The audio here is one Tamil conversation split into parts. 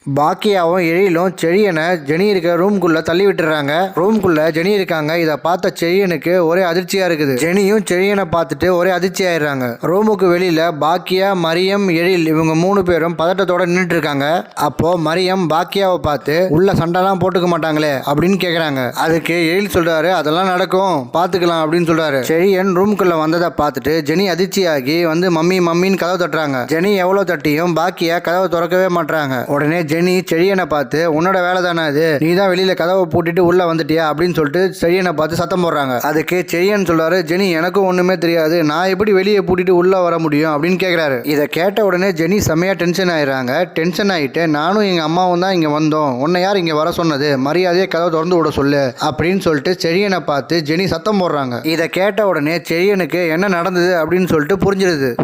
பாக்கியாவும் எழிலும் செழியனை ஜெனி இருக்க ரூம்குள்ள தள்ளி விட்டுறாங்க. ரூம்குள்ள ஜெனி இருக்காங்க. இதை பார்த்த செழியனுக்கு ஒரே அதிர்ச்சியா இருக்குது. ஜெனியும் செழியனை பார்த்துட்டு ஒரே அதிர்ச்சி ஆயிடுறாங்க. ரூமுக்கு வெளியில பாக்கியா, மரியம், எழில் இவங்க 3 பேரும் பதட்டத்தோட நின்றுட்டு இருக்காங்க. அப்போ மரியம் பாக்கியாவை பார்த்து உள்ள சண்டைலாம் போட்டுக்க மாட்டாங்களே அப்படின்னு கேக்குறாங்க. அதுக்கு எழில் சொல்றாரு, அதெல்லாம் நடக்கும், பாத்துக்கலாம் அப்படின்னு சொல்றாரு. செழியன் ரூம்குள்ள வந்ததை பார்த்துட்டு ஜெனி அதிர்ச்சியாகி வந்து மம்மி மம்மின்னு கதவை தட்டுறாங்க. ஜெனி எவ்வளவு தட்டியும் பாக்கியா கதவை திறக்கவே மாட்டாங்க. உடனே ஜெனி செழியனை பார்த்து உன்னோட வேலை தானே அது, நீ தான் வெளியில கதவை பூட்டிட்டு உள்ள வந்துட்டியா அப்படின்னு சொல்லிட்டு செழியனை பார்த்து சத்தம் போடுறாங்க. அதுக்கு செழியன் சொல்றாரு, ஜெனி எனக்கும் ஒண்ணுமே தெரியாது, நான் எப்படி வெளியே பூட்டிட்டு உள்ள வர முடியும் அப்படின்னு கேட்கிறாரு. இதை கேட்ட உடனே ஜெனி செம்மையா டென்ஷன் ஆயிடுறாங்க. டென்ஷன் ஆயிட்டு நானும் எங்க அம்மாவும் தான் இங்க வந்தோம், உன்னை யார் இங்க வர சொன்னது, மரியாதையை கதவை திறந்து விட சொல்லு அப்படின்னு சொல்லிட்டு செழியனை பார்த்து ஜெனி சத்தம் போடுறாங்க. இதை கேட்ட உடனே செழியனுக்கு என்ன நடந்தது அப்படின்னு சொல்லிட்டு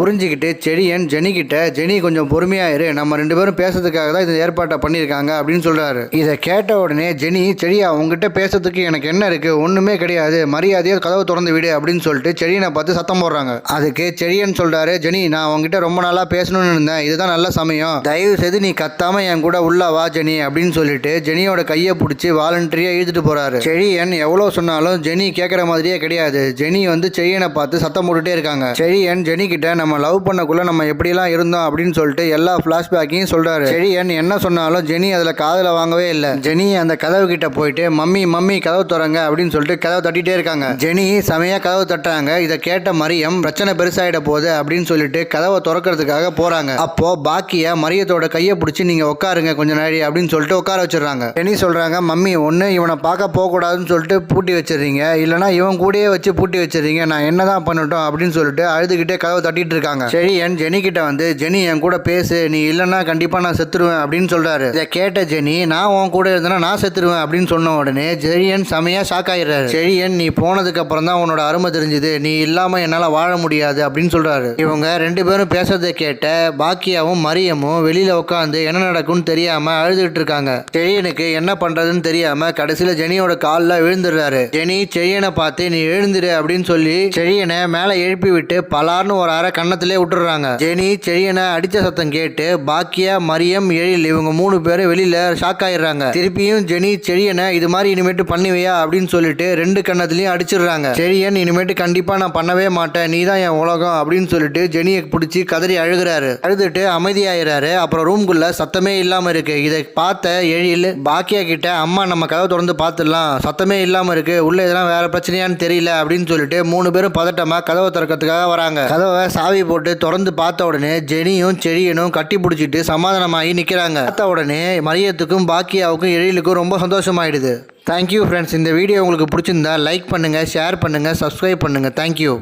புரிஞ்சுக்கிட்டு செழியன் ஜெனி கிட்ட, ஜெனி கொஞ்சம் பொறுமையாயிரு, நம்ம 2 பேரும் பேசுறதுக்காக தான் இது ஏற்பாட்டை பண்ணியிருக்காங்க அப்படின்னு சொல்றாரு. இதை கேட்ட உடனே ஜெனி, செடியா உங்ககிட்ட பேசுறதுக்கு எனக்கு என்ன இருக்கு, ஒண்ணுமே கிடையாது, மரியாதையை கதவை திறந்து விடு அப்படின்னு சொல்லிட்டு செழியனை பார்த்து சத்தம் போடுறாங்க. அதுக்கு செழியன் சொல்றாரு, ஜெனி நான் உங்ககிட்ட ரொம்ப நாளா பேசணும்னு இருந்தேன், இதுதான் நல்ல சமயம், தயவு செய்து நீ கத்தாம என் கூட உள்ள வா ஜெனி அப்படின்னு சொல்லிட்டு ஜெனியோட கையை பிடிச்சி வாலண்டரியா இழுத்துட்டு போறாரு. செழியன் எவ்வளவு சொன்னாலும் ஜெனி கேட்கற மாதிரியே கிடையாது. ஜெனி வந்து செழியனை பார்த்து சத்தம் போட்டுட்டே இருக்காங்க. செழியன் ஜெனி கிட்ட நம்ம லவ் பண்ணக்குள்ள நம்ம எப்படிலாம் இருந்தோம் அப்படின்னு சொல்லிட்டு எல்லா பிளாஷ்பேக்கையும் சொல்றாரு. செழியன் என்ன சொன்னாலும் ஜெனி அதுல காதுல வாங்கவே இல்லை. ஜெனி அந்த கதவு கிட்ட போயிட்டு மம்மி மம்மி கதவு திறங்க அப்படின்னு சொல்லிட்டு கதவு தட்டிட்டே இருக்காங்க. ஜெனி செமையா கதவு தட்டுறாங்க. இதை கேட்ட மரியம் பிரச்சனை பெருசாயிட போகுது அப்படின்னு சொல்லிட்டு கதவை திறக்கிறதுக்காக போறாங்க. அப்போ பாக்கியா மரியத்தோட கையை பிடிச்சி நீங்க உட்காருங்க கொஞ்ச நேரம் அப்படின்னு சொல்லிட்டு உட்கார வச்சிடறாங்க. ஜெனி சொல்றாங்க, மம்மி ஒண்ணு இவனை பார்க்க போக கூடாதுன்னு சொல்லிட்டு பூட்டி வச்சிருக்கீங்க, இல்லைன்னா இவன் கூடயே வச்சு பூட்டி வச்சிருக்கீங்க, நான் என்னதான் பண்ணட்டும் அப்படின்னு சொல்லிட்டு அழுதுகிட்டே கதவை தட்டிட்டு இருக்காங்க. செழியன் ஜெனி கிட்ட வந்து, ஜெனி என் கூட பேசு, நீ இல்லைன்னா கண்டிப்பா நான் செத்துருவேன் அப்படின்னு சொல்றாரு. இதை கேட்ட ஜெனி, நான் உன் கூட இருந்தேன்னா நான் செத்துருவேன் அப்படின்னு சொன்ன உடனே செழியன் செமையா ஷாக் ஆயிடுறாரு. செழியன் நீ போனதுக்கு அப்புறம் தான் உன்னோட அருமை தெரிஞ்சது, நீ இல்லாம என்னால வாழ முடியாது அப்படின்னு சொல்றாரு. இவங்க 2 பேரும் பேசுறதை கேட்ட பாக்கியாவும் மரியமும் வெளியில உட்காந்து என்ன நடக்கும்னு தெரியாம அழுதுகிட்டு இருக்காங்க. செழியனுக்கு என்ன பண்றதுன்னு தெரியாம கடைசியில ஜெனியோட காலில் விழுந்துடுறாரு. ஜெனி செழியனை பார்த்து நீ எழுந்துரு அப்படின்னு சொல்லி செழியனை மேல எழுப்பி விட்டு பலார்னு ஒரு அரை கன்னத்திலே விட்டுறாங்க. ஜெனி செழியனை அடிச்ச சத்தம் கேட்டு பாக்கியா, மரியம், எழில் இவங்க 3 பேரும் வெளியில ஷாக் ஆயிடுறாங்க. திருப்பியும் ஜெனி செழியனை இது மாதிரி இனிமேட்டு பண்ணுவியா அப்படின்னு சொல்லிட்டு 2 கண்ணத்துலயும் அடிச்சிடுறாங்க. செழியன் இனிமேட்டு கண்டிப்பா நான் பண்ணவே மாட்டேன், நீ தான் என் உலகம் அப்படின்னு சொல்லிட்டு ஜெனியை பிடிச்சி கதறி அழுகிறாரு. அழுதுட்டு அமைதியாயிராரு. அப்புறம் ரூம்குள்ள சத்தமே இல்லாம இருக்கு. இதை பார்த்த எழில் பாக்கியா கிட்ட, அம்மா நம்ம கதவை திறந்து பார்த்துடலாம், சத்தமே இல்லாம இருக்கு, உள்ள இதெல்லாம் வேற பிரச்சனையான்னு தெரியல அப்படின்னு சொல்லிட்டு 3 பேரும் பதட்டமா கதவை திறக்கிறதுக்காக வராங்க. கதவை சாவி போட்டு திறந்து பார்த்த உடனே ஜெனியும் செழியனும் கட்டி பிடிச்சிட்டு சமாதானமாகி நிக்கிறாங்க. பார்த்த உடனே மரியத்துக்கும் பாக்கியாவுக்கும் எழிலுக்கும் ரொம்ப சந்தோஷமாயிடுது. Thank you friends. இந்த வீடியோ உங்களுக்கு பிடிச்சிருந்தா லைக் பண்ணுங்கள், ஷேர் பண்ணுங்கள், சப்ஸ்கிரைப் பண்ணுங்கள். தேங்க்யூ.